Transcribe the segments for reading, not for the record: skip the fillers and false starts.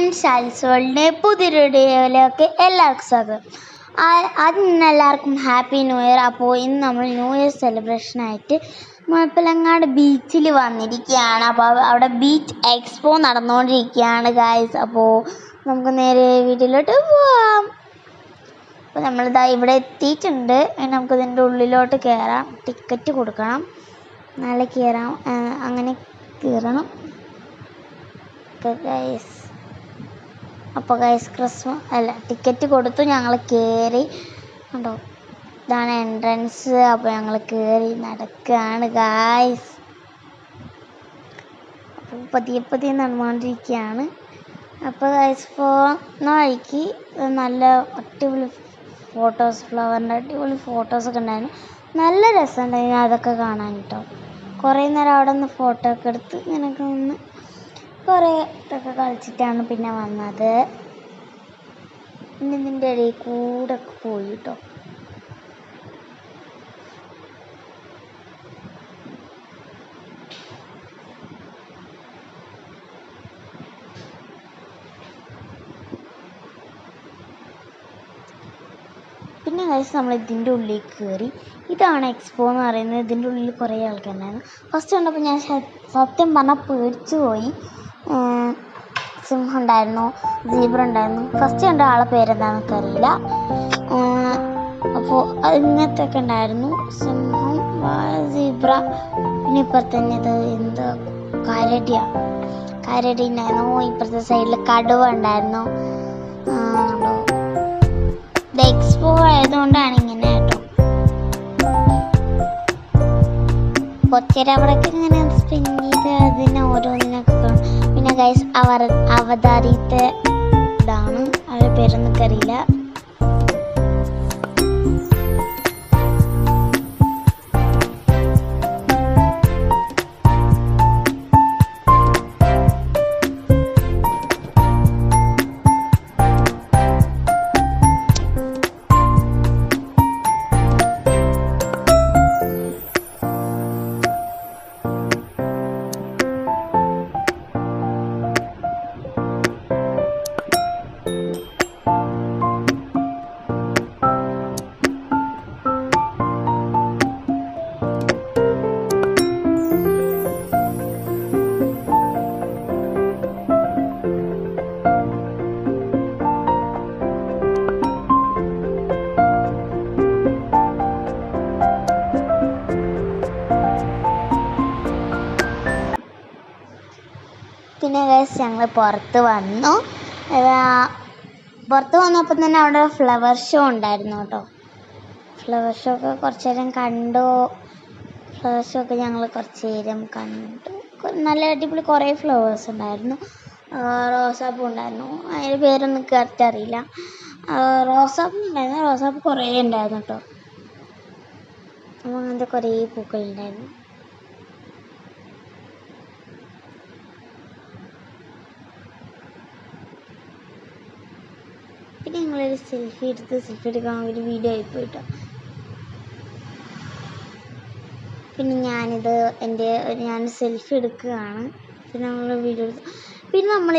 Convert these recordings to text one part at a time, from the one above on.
Friends, ആൽസ് വേൾഡിൻ്റെ പുതിയൊരു വീഡിയോയിലേക്ക് എല്ലാവർക്കും സ്വാഗതം. ആദ്യം എല്ലാവർക്കും ഹാപ്പി ന്യൂ ഇയർ. അപ്പോൾ ഇന്ന് നമ്മൾ ന്യൂ ഇയർ സെലിബ്രേഷനായിട്ട് മുഴപ്പിലങ്ങാട് ബീച്ചിൽ വന്നിരിക്കുകയാണ്. അപ്പോൾ അവിടെ ബീച്ച് എക്സ്പോ നടന്നുകൊണ്ടിരിക്കുകയാണ് ഗായ്സ്. അപ്പോൾ നമുക്ക് നേരെ വീട്ടിലോട്ട് പോവാം. അപ്പോൾ നമ്മളിതാ ഇവിടെ എത്തിയിട്ടുണ്ട്. നമുക്ക് ഇതിൻ്റെ ഉള്ളിലോട്ട് കയറാം. ടിക്കറ്റ് കൊടുക്കണം, നാളെ കയറാം. അങ്ങനെ കയറണം ഗൈസ്. അപ്പോൾ ഗൈസ് ടിക്കറ്റ് കൊടുത്തു, ഞങ്ങൾ കയറി. കണ്ടോ, ഇതാണ് എൻട്രൻസ്. അപ്പോൾ ഞങ്ങൾ കയറി നടക്കുകയാണ് ഗൈസ്. അപ്പോൾ പതിയെ നടന്നുകൊണ്ടിരിക്കുകയാണ്. അപ്പോൾ ഗൈസ് പോകുന്ന വഴിക്ക് നല്ല അടിപൊളി ഫ്ലവറിൻ്റെ അടിപൊളി ഫോട്ടോസൊക്കെ ഉണ്ടായിരുന്നു. നല്ല രസമുണ്ടായിരുന്നു അതൊക്കെ കാണാൻ കേട്ടോ. കുറേ നേരം അവിടെ നിന്ന് ഫോട്ടോ ഒക്കെ എടുത്ത് ഇങ്ങനെയൊക്കെ നിന്ന് കുറേ ഇതൊക്കെ കളിച്ചിട്ടാണ് പിന്നെ വന്നത്. പിന്നെ ഇതിൻ്റെ ഇടയിൽ കൂടെ ഒക്കെ പോയി കേട്ടോ. പിന്നെ കഴിച്ച് നമ്മൾ ഇതിൻ്റെ ഉള്ളിലേക്ക് കയറി. ഇതാണ് എക്സ്പോ എന്ന് പറയുന്നത്. ഇതിൻ്റെ ഉള്ളിൽ കുറേ ആൾക്കാരുണ്ടായിരുന്നു. ഫസ്റ്റ് കണ്ടപ്പോൾ ഞാൻ സത്യം പറഞ്ഞാൽ പേടിച്ചു പോയി. സിംഹം ഉണ്ടായിരുന്നു, സീബ്ര ഉണ്ടായിരുന്നു. ഫസ്റ്റ് കണ്ട ആളെ പേരെന്താണെന്നൊക്കെ അറിയില്ല. അപ്പോൾ ഇങ്ങനത്തെ ഒക്കെ ഉണ്ടായിരുന്നു, സിംഹം, സീബ്ര. പിന്നെ ഇപ്പുറത്തന്നെ ഇത് എന്ത് കരടി ഉണ്ടായിരുന്നു. ഇപ്പുറത്തെ സൈഡിൽ കടുവ ഉണ്ടായിരുന്നു. ഇത് എക്സ്പോ ആയതുകൊണ്ടാണ് ഇങ്ങനെ കേട്ടോ. കുറച്ചേരം അവിടെയൊക്കെ ഇങ്ങനെ സ്പെൻഡ് ചെയ്ത് അതിനെ ഓരോന്നിനൊക്കെ കാണും. പിന്നെ ഗൈസ് അവതാരിത്ത ഇതാണ്, അവരുടെ പേരൊന്നും അറിയില്ല. പിന്നെ ഗൈസ് ഞങ്ങൾ പുറത്ത് വന്നപ്പോൾ തന്നെ അവിടെ ഫ്ലവർ ഷോ ഉണ്ടായിരുന്നു കേട്ടോ. ഫ്ലവർ ഷോ ഒക്കെ കുറച്ച് നേരം കണ്ടു. ഫ്ലവർ ഷോ ഒക്കെ ഞങ്ങൾ കുറച്ച് നേരം കണ്ടു. നല്ല അടിപൊളി കുറേ ഫ്ലവേഴ്സ് ഉണ്ടായിരുന്നു. റോസാപ്പൂ ഉണ്ടായിരുന്നു, അതിൻ്റെ പേരൊന്നും കറക്റ്റ് അറിയില്ല. റോസാപ്പൂ ഉണ്ടായിരുന്നു, റോസാപ്പൂ കുറേ ഉണ്ടായിരുന്നു കേട്ടോ. അപ്പോൾ അങ്ങനത്തെ കുറേ പൂക്കളുണ്ടായിരുന്നു. പിന്നെ ഞങ്ങളൊരു സെൽഫി എടുക്കാൻ ഒരു വീഡിയോ ആയിപ്പോയി കേട്ടോ. പിന്നെ ഞാൻ സെൽഫി എടുക്കുകയാണ്. പിന്നെ നമ്മൾ വീഡിയോ എടുത്തു. പിന്നെ നമ്മൾ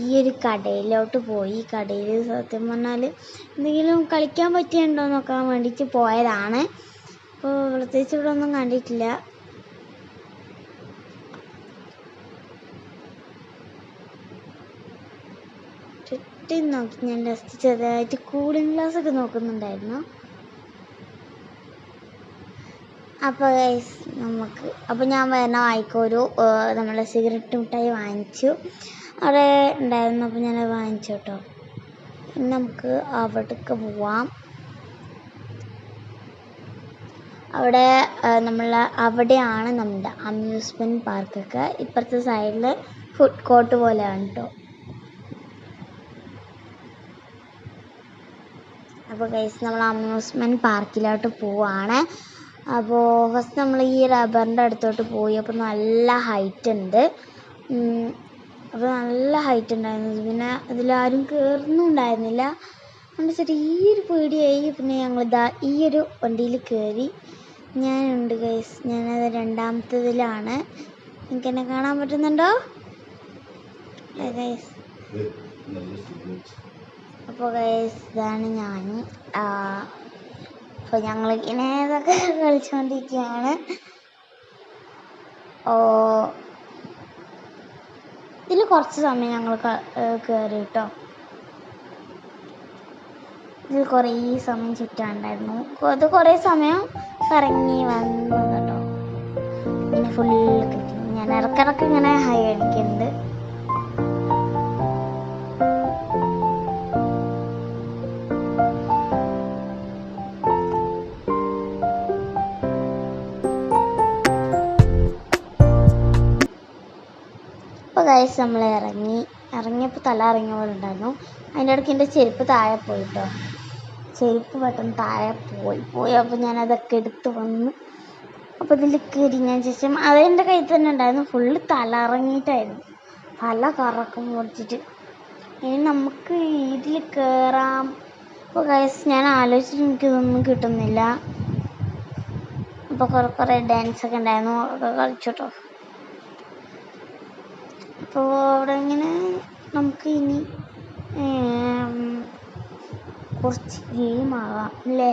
ഈ ഒരു കടയിലോട്ട് പോയി. കടയിൽ സത്യം പറഞ്ഞാൽ എന്തെങ്കിലും കളിക്കാൻ പറ്റിയുണ്ടോ നോക്കാൻ വേണ്ടിയിട്ട് പോയതാണ്. അപ്പോൾ പ്രത്യേകിച്ച് ഇവിടെ ഒന്നും കണ്ടിട്ടില്ല. നോക്കി ഞാൻ ജസ്റ്റ് ചെറുതായിട്ട് കൂളിംഗ് ഗ്ലാസ് ഒക്കെ നോക്കുന്നുണ്ടായിരുന്നു. അപ്പോൾ ഞാൻ വരുന്ന വായിക്കൊരു നമ്മളെ സിഗരറ്റ് മിഠായി വാങ്ങിച്ചു. അവിടെ ഉണ്ടായിരുന്നു, അപ്പോൾ ഞാനത് വാങ്ങിച്ചു കേട്ടോ. ഇനി നമുക്ക് അവിടേക്ക് പോവാം. അവിടെയാണ് നമ്മുടെ അമ്യൂസ്മെൻറ്റ് പാർക്കൊക്കെ. ഇപ്പുറത്തെ സൈഡിൽ ഫുഡ് കോർട്ട് പോലെയാണ് കേട്ടോ. അപ്പോൾ ഗൈസ് നമ്മൾ അമ്യൂസ്മെൻറ്റ് പാർക്കിലോട്ട് പോവാണ്. അപ്പോൾ ഫസ്റ്റ് നമ്മൾ ഈ റബ്ബറിൻ്റെ അടുത്തോട്ട് പോയി. അപ്പോൾ നല്ല ഹൈറ്റ് ഉണ്ട്. ഉണ്ടായിരുന്നു. പിന്നെ അതിലാരും കയറുന്നുണ്ടായിരുന്നില്ല. അതുകൊണ്ട് ചെറിയൊരു പേടിയായി. പിന്നെ ഞങ്ങളിതാ ഈ ഒരു വണ്ടിയിൽ കയറി. ഞാനുണ്ട് ഗൈസ്, ഞാനത് രണ്ടാമത്തതിലാണ്. നിങ്ങൾക്ക് എന്നെ കാണാൻ പറ്റുന്നുണ്ടോ ഗൈസ്? അപ്പോൾ ഗൈസ് ഇതാണ് ഞാൻ. അപ്പോൾ ഞങ്ങൾ ഇങ്ങനെ ഇതൊക്കെ കളിച്ചുകൊണ്ടിരിക്കുകയാണ്. ഇതിൽ കുറച്ച് സമയം ഞങ്ങൾ കയറി കേട്ടോ. ഇതിൽ കുറേ സമയം ചുറ്റാണ്ടായിരുന്നു. അത് കുറേ സമയം കറങ്ങി വന്നു കേട്ടോ. ഇങ്ങനെ ഫുള്ള് കിട്ടി. ഞാൻ ഇടക്കിടക്ക് ഇങ്ങനെ ഹൈ അടിക്കുന്നുണ്ട്. അപ്പോൾ ഗൈസ് നമ്മൾ ഇറങ്ങിയപ്പോൾ തല ഇറങ്ങിയ പോലെ ഉണ്ടായിരുന്നു. അതിൻ്റെ ഇടയ്ക്ക് എൻ്റെ ചെരുപ്പ് താഴെ പോയി കേട്ടോ. ചെരുപ്പ് പെട്ടെന്ന് താഴെ പോയി. അപ്പോൾ ഞാനതൊക്കെ എടുത്ത് വന്നു. അപ്പോൾ ഇതിൽ കയറിയതിന് ശേഷം അതെൻ്റെ കയ്യിൽ തന്നെ ഉണ്ടായിരുന്നു. ഫുള്ള് തല ഇറങ്ങിയിട്ടായിരുന്നു. തല കറക്കം പൊടിച്ചിട്ട് ഇനി നമുക്ക് ഇതിൽ കയറാം. അപ്പോൾ ഗൈസ് ഞാൻ ആലോചിച്ചിട്ട് എനിക്കിതൊന്നും കിട്ടുന്നില്ല. അപ്പോൾ കുറേ ഡാൻസൊക്കെ ഉണ്ടായിരുന്നു. അതൊക്കെ കളിച്ചോട്ടോ. അപ്പോൾ അവിടെ ഇങ്ങനെ നമുക്ക് ഇനി കുറച്ച് ഗെയിം ആകാം അല്ലേ?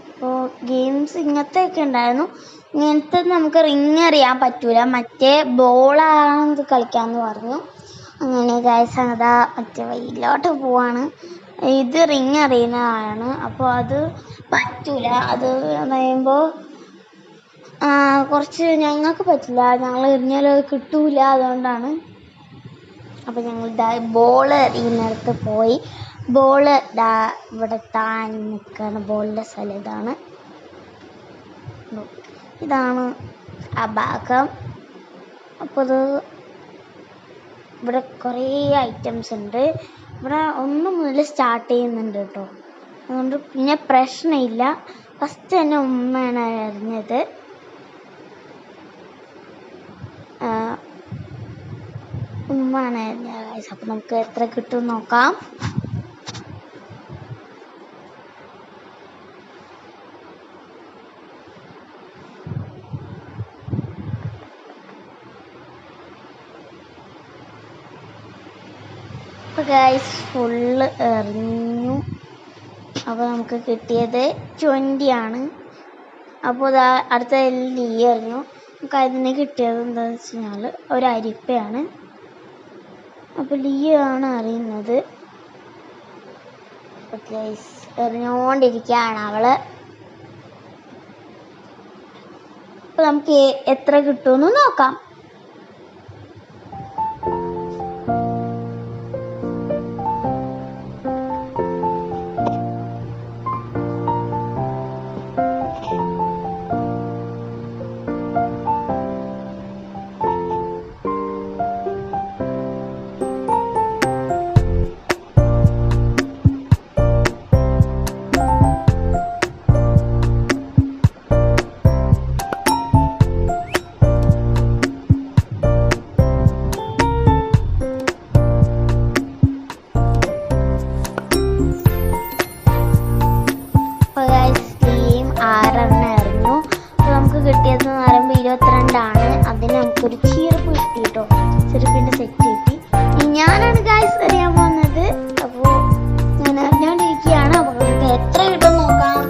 അപ്പോൾ ഗെയിംസ് ഇങ്ങനത്തെയൊക്കെ ഉണ്ടായിരുന്നു. ഇങ്ങനത്തെ നമുക്ക് റിങ് എറിയാൻ പറ്റൂല, മറ്റേ ബോളാണ് കളിക്കാമെന്ന് പറഞ്ഞു. അങ്ങനെ ഗൈസ് അതാ മറ്റേ വഴിയിലോട്ട് പോവാണ്. ഇത് റിങ് എറിയുന്നതാണ്. അപ്പോൾ അത് പറ്റൂല. അത് പറയുമ്പോൾ കുറച്ച് ഞങ്ങൾക്ക് പറ്റില്ല. ഞങ്ങൾ എറിഞ്ഞാലും അത് കിട്ടൂല. അതുകൊണ്ടാണ്. അപ്പോൾ ഞങ്ങൾ ബോള് എറിയുന്നിടത്ത് പോയി. ബോള് ഇവിടെ താഴെ നിൽക്കുകയാണ്. ബോളിൻ്റെ സ്ഥലം ഇതാണ് ആ ഭാഗം. അപ്പോൾ ഇവിടെ കുറേ ഐറ്റംസ് ഉണ്ട്. ഇവിടെ 1 മുതൽ സ്റ്റാർട്ട് ചെയ്യുന്നുണ്ട് കേട്ടോ. അതുകൊണ്ട് പിന്നെ പ്രശ്നമില്ല. ഫസ്റ്റ് തന്നെ ഉമ്മയാണ് എറിഞ്ഞത്. ഉമ്മയാണ് എറിഞ്ഞത്. അപ്പോൾ നമുക്ക് എത്ര കിട്ടും നോക്കാം. അപ്പോൾ ഗൈസ് ഫുള്ള് എറിഞ്ഞു. അപ്പോൾ നമുക്ക് കിട്ടിയത് 20 ആണ്. അപ്പോൾ അടുത്ത ലീ എറിഞ്ഞു. നമുക്ക് അതിന് കിട്ടിയത് എന്താണെന്ന് വെച്ച് കഴിഞ്ഞാൽ ഒരു അരിപ്പയാണ്. അപ്പോൾ ലീ ആണ് അറിയുന്നത്. അപ്പോൾ ഗൈസ് എറിഞ്ഞുകൊണ്ടിരിക്കുകയാണ് അവൾ. അപ്പോൾ നമുക്ക് എത്ര കിട്ടുമെന്ന് നോക്കാം. കിട്ടിയത് എന്ന് പറയുമ്പോൾ 22 ആണ്. അതിന് നമുക്കൊരു ചീർപ്പ് കിട്ടി കേട്ടോ. ചെറുപ്പിൻ്റെ സെറ്റ് കിട്ടി. ഞാനാണ് ഗൈസ് അറിയാൻ പോകുന്നത്. അപ്പോൾ ഞാൻ അറിഞ്ഞുകൊണ്ടിരിക്കുകയാണ്. അപ്പോൾ നമുക്ക് എത്ര കിട്ടും നോക്കാം.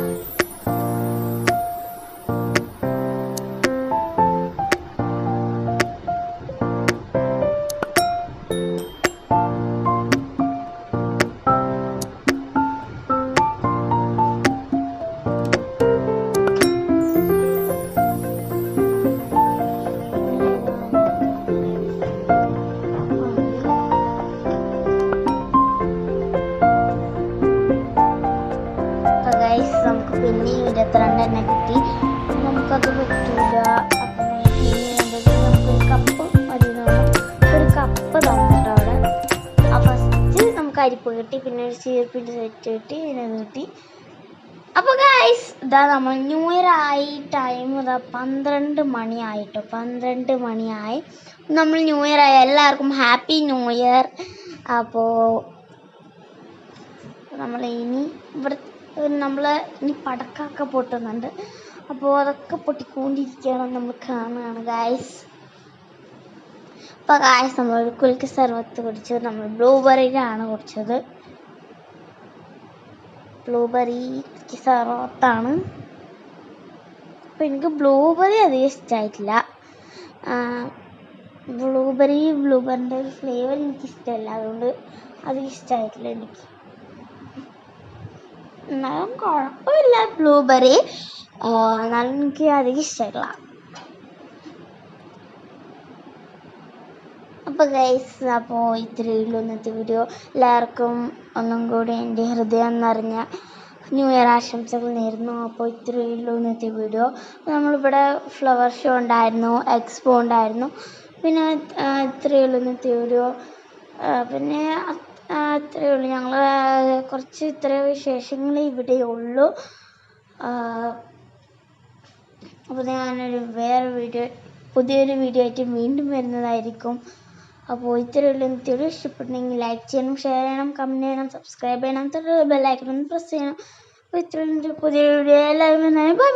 നമുക്ക് പിന്നെ 22 തന്നെ കിട്ടി. നമുക്കത് പറ്റൂല. അപ്പം നമുക്കൊരു കപ്പ് മതി. ഒരു കപ്പ് തന്നിട്ട് അവിടെ ഫസ്റ്റ് നമുക്ക് അരിപ്പ് കിട്ടി. പിന്നെ ഒരു ചീർപ്പിൻ്റെ സെറ്റ് കിട്ടി. പിന്നെ കിട്ടി. അപ്പോൾ ഗൈസ് ഇതാ നമ്മൾ ന്യൂ ഇയർ ആയി. ടൈം ഇതാ 12 മണിയായിട്ടോ. 12 മണിയായി. നമ്മൾ ന്യൂ ഇയർ ആയി. എല്ലാവർക്കും ഹാപ്പി ന്യൂ ഇയർ. അപ്പോൾ ഇനി പടക്കമൊക്കെ പൊട്ടുന്നുണ്ട്. അപ്പോൾ അതൊക്കെ പൊട്ടിക്കൊണ്ടിരിക്കുകയാണ്. നമ്മൾ കാണുകയാണ് ഗൈസ്. അപ്പോൾ ഗായ്സ് നമ്മൾ കുലുക്കി സർവത്ത് കുടിച്ചത് നമ്മൾ ബ്ലൂബെറിയിലാണ് കുടിച്ചത്. ബ്ലൂബെറി സർവത്താണ്. അപ്പോൾ എനിക്ക് ബ്ലൂബെറി അധികം ഇഷ്ടമായിട്ടില്ല. ബ്ലൂബെറിൻ്റെ ഒരു ഫ്ലേവർ എനിക്കിഷ്ടമല്ല, അതുകൊണ്ട് അധികം ഇഷ്ടമായിട്ടില്ല എനിക്ക്. എന്നാലും കുഴപ്പമില്ല ബ്ലൂബെറി, എന്നാലും എനിക്ക് അധികം ഇഷ്ടമായിട്ടില്ല. അപ്പോൾ ഗൈസ്, അപ്പോൾ ഇത്രയേ ഉള്ളൂ ഇന്നത്തെ വീഡിയോ. എല്ലാവർക്കും ഒന്നും കൂടി എൻ്റെ ഹൃദയം നിറഞ്ഞ ന്യൂ ഇയർ ആശംസകൾ നേരുന്നു. അപ്പോൾ ഇത്രയേ ഉള്ളൂ ഇന്നത്തെ വീഡിയോ. നമ്മളിവിടെ ഫ്ലവർ ഷോ ഉണ്ടായിരുന്നു, എക്സ്പോ ഉണ്ടായിരുന്നു. പിന്നെ ഇത്രയേ ഉള്ളൂ ഇന്നത്തെ വീഡിയോ. പിന്നെ അത്രയേ ഉള്ളൂ, ഞങ്ങൾ കുറച്ച് ഇത്രയും വിശേഷങ്ങൾ ഇവിടെ ഉള്ളൂ. അപ്പോൾ ഞാനൊരു പുതിയൊരു വീഡിയോ ആയിട്ട് വീണ്ടും വരുന്നതായിരിക്കും. അപ്പോൾ ഇത്രയേ ഉള്ളൂ ഇന്നത്തെ വീഡിയോ. ഇഷ്ടപ്പെട്ടെങ്കിൽ ലൈക്ക് ചെയ്യണം, ഷെയർ ചെയ്യണം, കമൻറ്റ് ചെയ്യണം, സബ്സ്ക്രൈബ് ചെയ്യണം, ബെല്ലൈക്കൺ പ്രസ് ചെയ്യണം. അപ്പോൾ ഇത്രയേ ഉള്ളൂ പുതിയ വീഡിയോ. എല്ലാവരും ബൈ ബൈ.